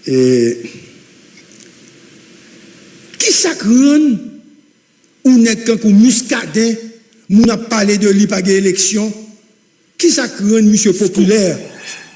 Et qui s'accroche ou n'est qu'un muscadet, nous a parlé de lui par élection. Qui s'accroche, monsieur populaire?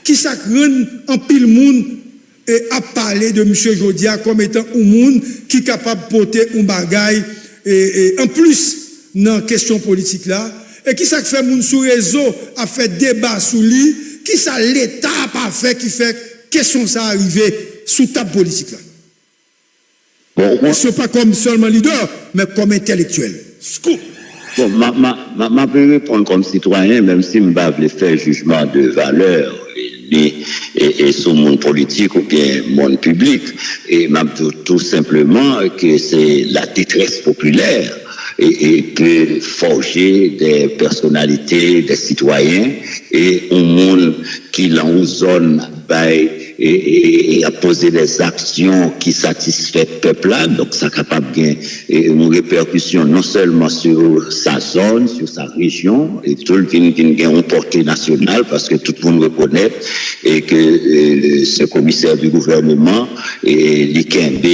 Qui s'accroche en pile monde et a parlé de monsieur Jodia comme étant un monde qui est capable de porter un bagaille et en plus dans la question politique là. Et qui ça fait moun sous réseau a fait débat sous lui, qui ça l'État a pas fait qui fait question ça arriver sous table politique là. Bon, ce n'est pas comme seulement leader, mais comme intellectuel. Scoop. Bon, ma peux répondre comme citoyen, même si je ne vais pas faire jugement de valeur et sur le monde politique ou bien le monde public. Et m'a tout simplement que c'est la détresse populaire et peut forger des personnalités, des citoyens et un monde qui dans une zone et à poser des actions qui satisfait le peuple là, donc ça capable de une répercussion non seulement sur sa zone, sur sa région, et tout le qui a une portée nationale, parce que tout le monde reconnaît et que ce commissaire du gouvernement et l'IKMB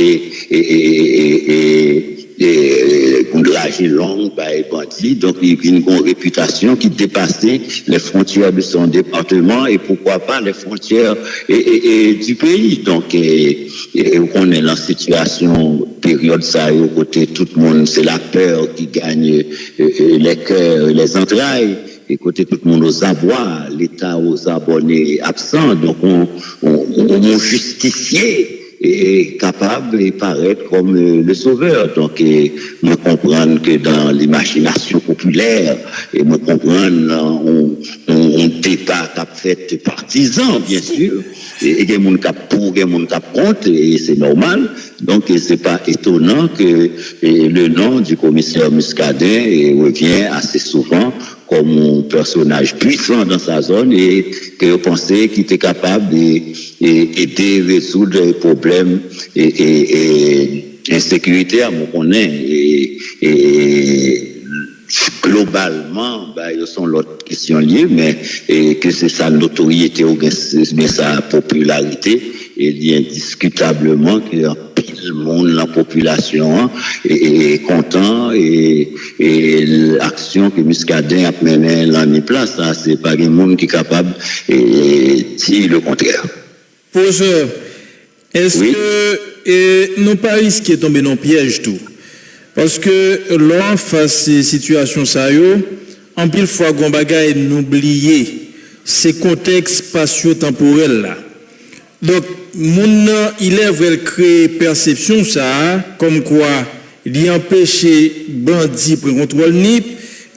et l'âge long, bandit, donc il a une réputation qui dépassait les frontières de son département et pourquoi pas les frontières du pays. Donc, on est dans situation, période ça, et au côté tout le monde, c'est la peur qui gagne les cœurs, les entrailles. Et côté tout le monde aux abois, l'État aux abonnés absents, donc on justifié est capable de paraître comme le sauveur. Donc, me comprendre que dans l'imagination populaire, et me comprendre on débat qu'a fait partisan, bien sûr, et il y a des gens qui pour, il y a des gens qui contre, et c'est normal. Donc, c'est pas étonnant que le nom du commissaire Muscadet revient assez souvent comme un personnage puissant dans sa zone et que je pensais qu'il était capable d'aider à résoudre les problèmes et insécurité à mon connaît et globalement ils sont l'autre question liée mais que c'est sa notoriété ou bien sa popularité et il dit indiscutablement qu'il y a pile monde dans la population est content et l'action que Muscadet a menée l'année place, ça c'est pas un monde qui est capable de dire le contraire. Professeur, est-ce que nous pas risquer de tomber dans le piège tout? Parce que l'on face ces situations ça en pile fois gon bagay n'oublier ces contextes spatio-temporels là. Donc mon il est vrai créer perception ça comme quoi il empêcher bandit prendre contrôle NIP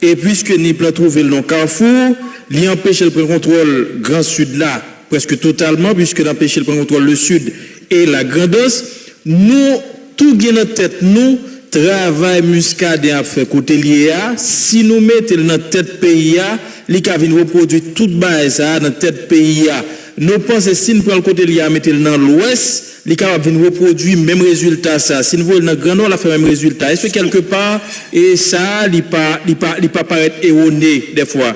et puisque NIP l'a trouvé le nom Carrefour, il empêcher le prendre contrôle Grand Sud là presque totalement puisque l'empêcher le prendre contrôle le Sud et la Grand'Anse, nous tout gain dans tête nous travail Muscadet a fait côté lié si nous mettons dans tête pays li ka vinn reproduire toute base ça dans tête pays nous pensons si nous prenons le côté lié mettre dans l'ouest li ka vinn reproduire même résultat ça si nous voulons dans grand nord la fait même résultat est-ce que quelque part et ça li pas paraître erroné des fois?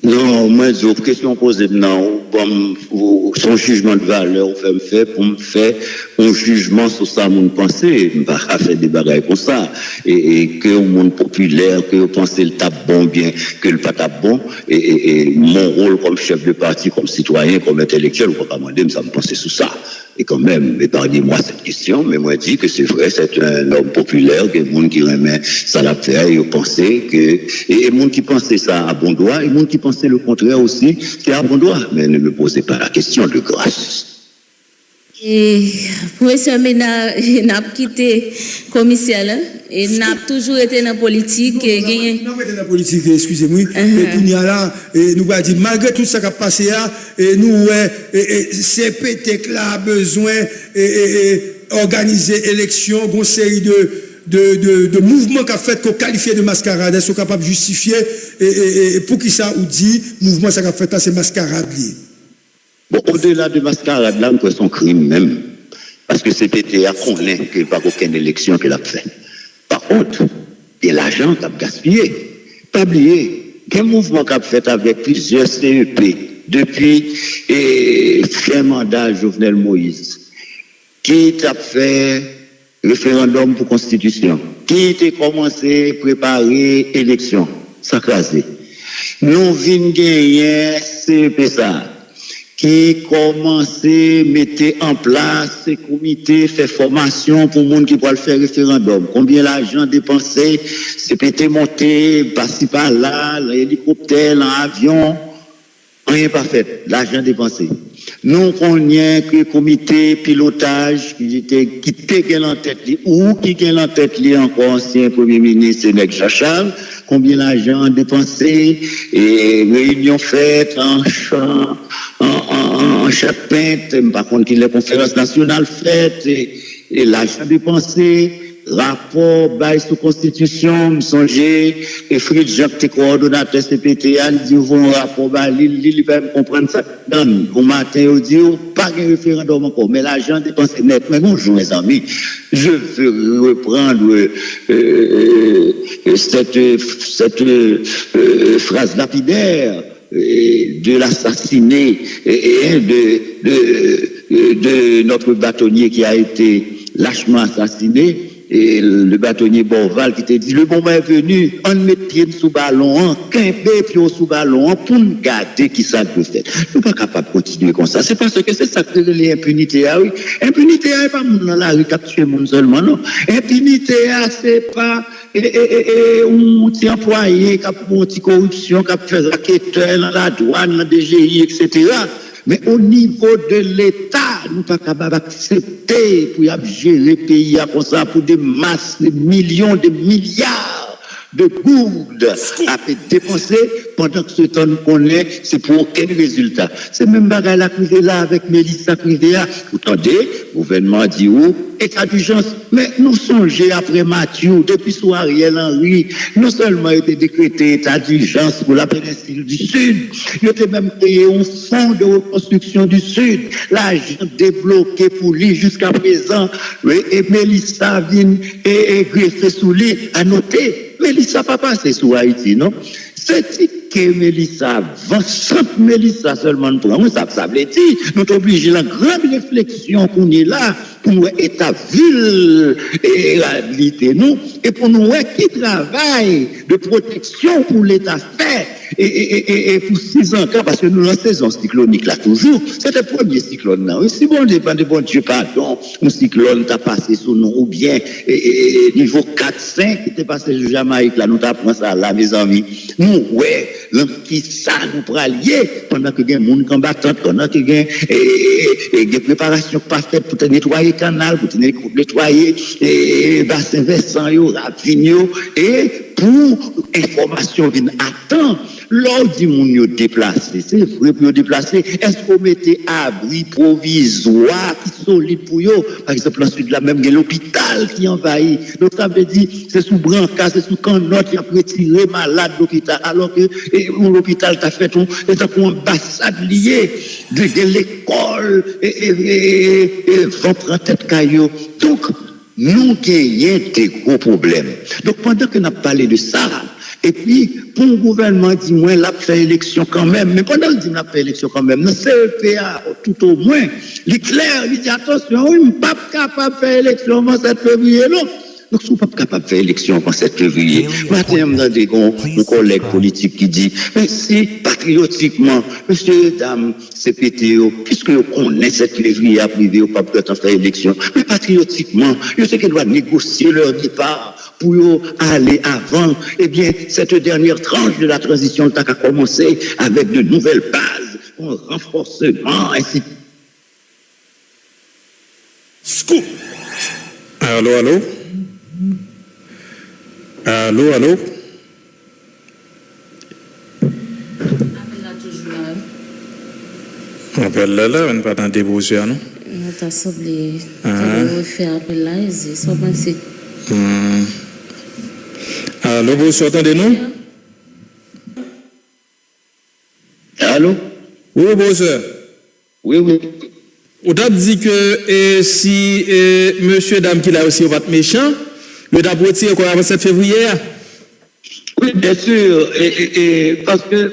Non, moi, j'ai une question posée maintenant, son jugement de valeur, pour me faire un jugement sur ça, mon pensée, je ne vais pas faire des bagailles comme ça, et que le monde populaire, que vous pensez le tape bon bien, que le pas tape bon, et mon rôle comme chef de parti, comme citoyen, comme intellectuel, vous ne pas demander, ça me penser sur ça. Et quand même, épargnez-moi cette question, mais moi, je dis que c'est vrai, c'est un homme populaire, que le monde qui remet ça la faire, et pensez que, et le monde qui pensait ça à bon droit, et le monde qui pensait le contraire aussi, c'est à bon droit. Mais ne me posez pas la question de grâce. Et professeur Ménard n'a quitté commissaire et n'a toujours été dans la politique. Non, été dans la politique, excusez-moi. Et puis là, nous avons dit, malgré tout ça qui a passé, nous, CPT a besoin d'organiser élection, une série de mouvements qu'a fait qu'on qualifie de mascarade. Ils sont capables de justifier et pour qui ça ou dit, mouvement ça qu'a fait c'est mascarade. Bon, au-delà de mascarade, là, c'est son crime même. Parce que CPT a connaît qu'il n'y a pas aucune élection qu'il a fait. Par contre, il y a l'argent qui a gaspillé. Pas oublier, il y a un mouvement qui a fait avec plusieurs CEP depuis fin mandat Jovenel Moïse, qui t'a fait référendum pour constitution, qui t'a commencé à préparer élection, ça crasé. Nous venons gagner CEPSA, qui commençait à mettre en place ces comités, faire formation pour les gens qui pourraient faire référendum. Combien l'argent dépensé, c'est pété monté, passer par là, l'hélicoptère, l'avion, rien pas fait. L'argent dépensé. Nous connaissons que le comité pilotage qui était en tête, ou qui est en tête encore ancien Premier ministre Sénèque Chachal, combien l'argent dépensé, et réunion faite en chaque pinte, par contre, les conférences nationales faites, et l'argent dépensé, rapport, bail sous constitution, songez, et Fritz Jacques, tes coordonnateurs CPTA, il dit, vous rapport, il va me comprendre ça. Au matin, il dit, pas de référendum encore, mais l'argent dépensé net. Mais bonjour, mes amis, je veux reprendre cette phrase lapidaire de l'assassiné de notre bâtonnier qui a été lâchement assassiné, et le bâtonnier Borval qui t'a dit le moment est venu, on met pied sous ballon, quimper pied sous ballon pour nous garder qui ça peut faire. Nous pas capable de continuer comme ça. C'est parce que c'est ça que l'impunité a, oui. Impunité n'est pas dans la rue capturer monde seulement, non. Impunité c'est pas un petit employé qui a fait une petite corruption, qui a fait raqueteur dans la douane, dans la DGI, etc. Mais au niveau de l'État, nous ne sommes pas capables d'accepter pour gérer le pays comme ça, pour des masses, des millions, des milliards de gourdes à dépenser pendant que ce temps nous connaît, c'est pour aucun résultat. C'est même bagarre la privée là avec Mélissa Privea. Vous entendez, le gouvernement dit où? État d'urgence. Mais nous songeons après Mathieu, depuis sous Ariel Henry, non seulement il était décrété état d'urgence pour la péninsule du Sud, il était même créé un fonds de reconstruction du Sud, l'argent débloqué pour lui jusqu'à présent, et Mélissa vient et greffé sous lui, à noter. Mélissa pas passé sous Haïti, non? C'est que Mélissa, 20 Mélissa seulement pour nous, ça veut dire, nous sommes obligés de la grande réflexion qu'on est là, pour état ville et réhabiliter nous, et pour nous qui travaille de protection pour l'État fait, et pour 6 ans, parce que nous la saison cyclonique là toujours, c'était le premier cyclone là. Si bon dépend de bon Dieu, pardon, un cyclone t'a passé sous nous, ou bien niveau 4-5 qui était passé sur Jamaïque là, nous t'apprend ça là, mes amis. Nous, ouais, qui ça nous pralier pendant que il y a des gens combattants, pendant qu'il y a des préparations pas faites pour te nettoyer le canal, pour te nettoyer bassin versant, ravigno, et pour information vienne à temps. Lors du monde déplacé, c'est vrai pour déplacer, est-ce qu'on mettait abri provisoire qui solide pour eux? Par exemple, ensuite, là même, il y a l'hôpital qui envahit. Donc, ça veut dire, c'est sous brancard, c'est sous canotte qui a retiré malade de l'hôpital, alors que l'hôpital t'a fait une ambassade liée de l'école, et vont prendre tête caillou. Donc, nous gagnons des gros problèmes. Donc, pendant que nous avons parlé de ça, et puis, pour le gouvernement, dis-moi, l'a fait élection quand même. Mais pendant qu'il dit l'a fait élection quand même, le CEPA, tout au moins, il est clair, il dit attention, oui, je ne suis pas capable de faire élection en 7 février, non. Donc, je ne suis pas capable de faire élection en 7 février. Maintenant, j'ai un collègue politique qui dit, mais si patriotiquement, monsieur, dame, CPTO, puisque vous connaissez 7 février à privé, vous ne pouvez pas faire élection, mais patriotiquement, je sais qu'il doit négocier leur départ pour aller avant, eh bien, cette dernière tranche de la transition a commencé avec de nouvelles bases, un renforcement, ainsi. Scoop. Allô, allô? Allô, allô? Appel là, on ne pas dans dévotion, non? On t'a semblé refaire appel là, c'est ça, c'est. Allô, vous entendez-nous? Allô? Oui, bonsoir. Oui, oui. On t'a dit que si monsieur, dame qui l'a aussi, on va être méchant, le dame retirer quoi avant 7 février? Oui, bien sûr. Parce que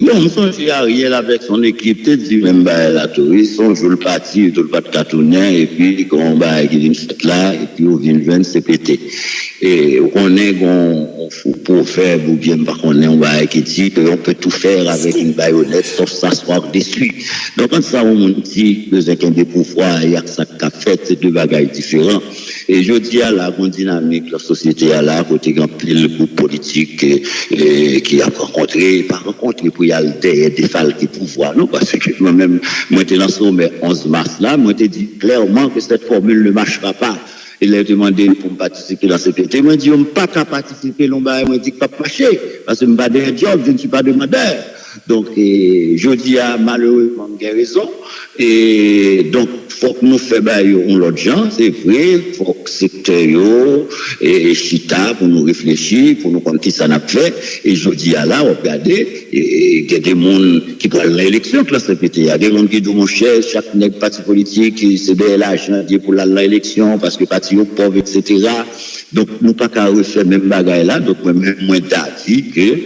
Bon, je songe Ariel avec son équipe, tu dis même la touriste, on joue le parti, tout le parti cartonné, et puis quand on qui vient fait là, et puis on vient de CPT. Et on est pour faire, ou bien par on est, on va qui dit qu'on peut tout faire avec une baïonnette, sauf s'asseoir dessus. Donc quand ça, on dit que des pouvoirs, il y a ça qu'a fait, c'est deux bagages différents. Et je dis à la grande dynamique, la société à la côté grand pile groupe politique qui a rencontré, pas rencontré pour y aller des falques de pouvoir, non, parce que moi-même, moi, j'étais lancé au 11 mars là, moi, j'ai dit clairement que cette formule ne marchera pas. Il a demandé pour me participer à la CPT. Moi, je dis, on ne peut pas participer, moi, je dis, pas marcher, parce que je ne suis pas d'un job, je ne suis pas demandeur. Donc, je dis à malheureusement, il y a raison. Et donc, faut que nous fassions l'autre gens, c'est vrai, faut que secteur et chita pour nous réfléchir, pour nous comprendre qui ça n'a fait. Et je dis à là, regardez, il y a des gens qui prennent l'élection que la CPT. Il y a des gens qui disent, mon cher, chaque parti politique, c'est de l'argent pour l'élection, parce que parti au pauvre, etc. Donc, nous pas qu'à refaire même bagaille là. Donc, moi, dit que,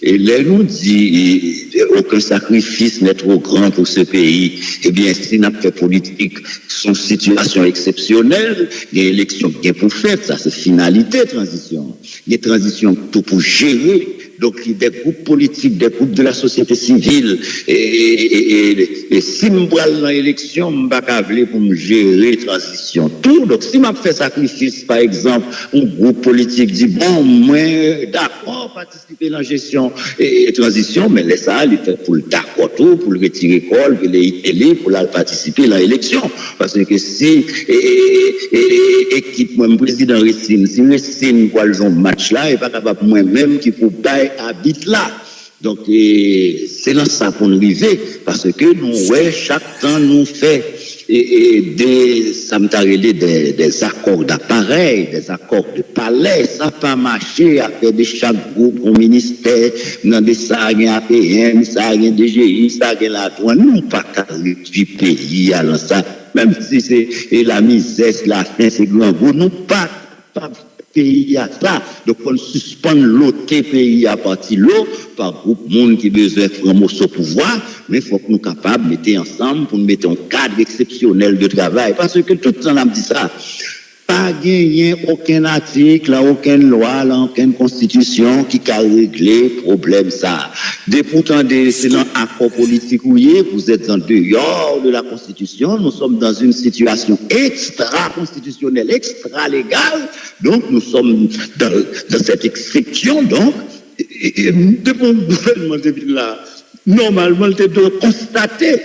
et là, nous dit, aucun sacrifice n'est trop grand pour ce pays. Eh bien, si n'a fait politique, son situation exceptionnelle, il y a une élection bien pour faire, ça, c'est finalité, transition. Il y a transition tout pour gérer. Donc, il y a des groupes politiques, des groupes de la société civile. Et si je vais dans l'élection, je ne vais pas pour me gérer la transition. Tout. Donc, si je fais sacrifice, par exemple, un groupe politique dit, bon, moi, d'accord, participer à la gestion et transition, mais laisse ça, il fait pour le d'accord tout, pour le retirer l'école, pour les télé, pour la participer à l'élection. Parce que si, équipe, moi, président Racine, si Racine, voit le match là, il n'est pas capable moi-même qui pour habite là. Donc, c'est dans ça qu'on arrive, parce que nous, ouais, chaque temps, nous fait des accords d'appareil, des accords de palais, ça pas marché avec de chaque groupe au ministère, dans des ça, APM, ça, DGI, ça, la douane, nous pas qu'à du pays, alors ça, même si c'est la misère, la faim, c'est grand goût, nous pas pays à ça. Donc, on suspend l'autre pays à partir de l'eau par groupe monde qui besoin de prendre au pouvoir, mais il faut que nous soyons capables de mettre ensemble pour nous mettre un cadre exceptionnel de travail. Parce que tout le temps, on a dit ça. Pas gagné aucun article, aucune loi, aucune constitution qui a réglé le problème ça. Pourtant, c'est dans l'accord politique où vous êtes en dehors de la constitution, nous sommes dans une situation extra-constitutionnelle, extra-légale, donc nous sommes dans cette exception, donc, de mon gouvernement depuis là, normalement, il doit constater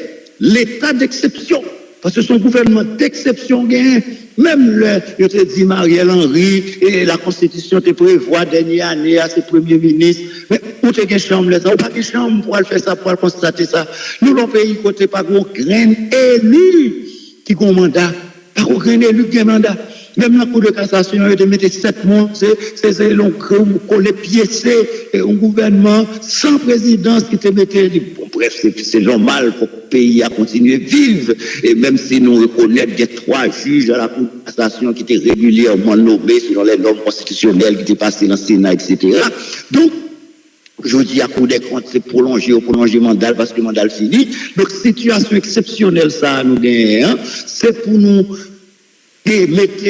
l'état d'exception. Parce que son gouvernement d'exception gagne, même je te dis Marielle Henry, et la Constitution te prévoit dernière année à ses premiers ministres, mais où tu as une chambre là, ou pas de chambre pour faire ça, pour constater ça. Nous, le pays, côté pas gros grain élu qui a un mandat, pas gros grain élu qui a un mandat. Même la Cour de cassation, il a mis 7 mois, c'est long, collé piécé, un gouvernement sans présidence qui te mettait, bon, bref, c'est normal pour que le pays a continué à vivre. Et même si nous reconnaissons qu'il y a 3 juges à la Cour de cassation qui étaient régulièrement nommés selon les normes constitutionnelles qui étaient passées dans le Sénat, etc. Donc, je dis à Cour des comptes, c'est prolonger le mandat parce que le mandat fini. Donc, situation exceptionnelle, ça, nous gagnons, c'est pour nous mettre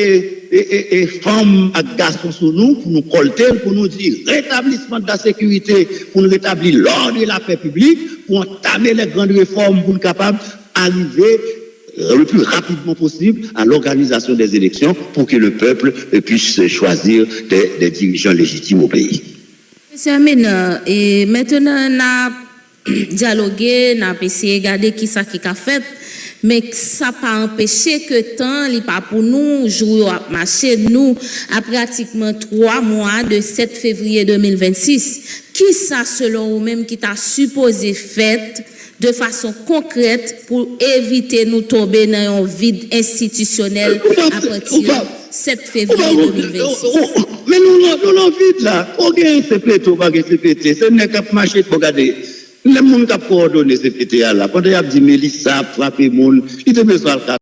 femmes et garçons sur nous, pour nous colter, pour nous dire rétablissement de la sécurité, pour nous rétablir l'ordre et la paix publique, pour entamer les grandes réformes, pour nous capables d'arriver le plus rapidement possible à l'organisation des élections pour que le peuple puisse choisir des dirigeants légitimes au pays. Monsieur Amena, et maintenant, on a dialogué, on a essayé de regarder qui ça qui a fait. Mais ça n'a pas empêché que tant, il pas pour nous, jouer à marcher, nous, à pratiquement 3 mois de 7 février 2026. Qui ça, selon vous-même, qui t'a supposé fait de façon concrète pour éviter nous tomber dans un vide institutionnel à partir du 7 février 2026? Mais nous, l'en vide là. Aucun CPT ou pas CPT. C'est n'est qu'à marcher pour regarder. Les gens qui ont coordonné ce PTA là, quand ils ont dit Mélissa, frappé les gens, ils ont besoin de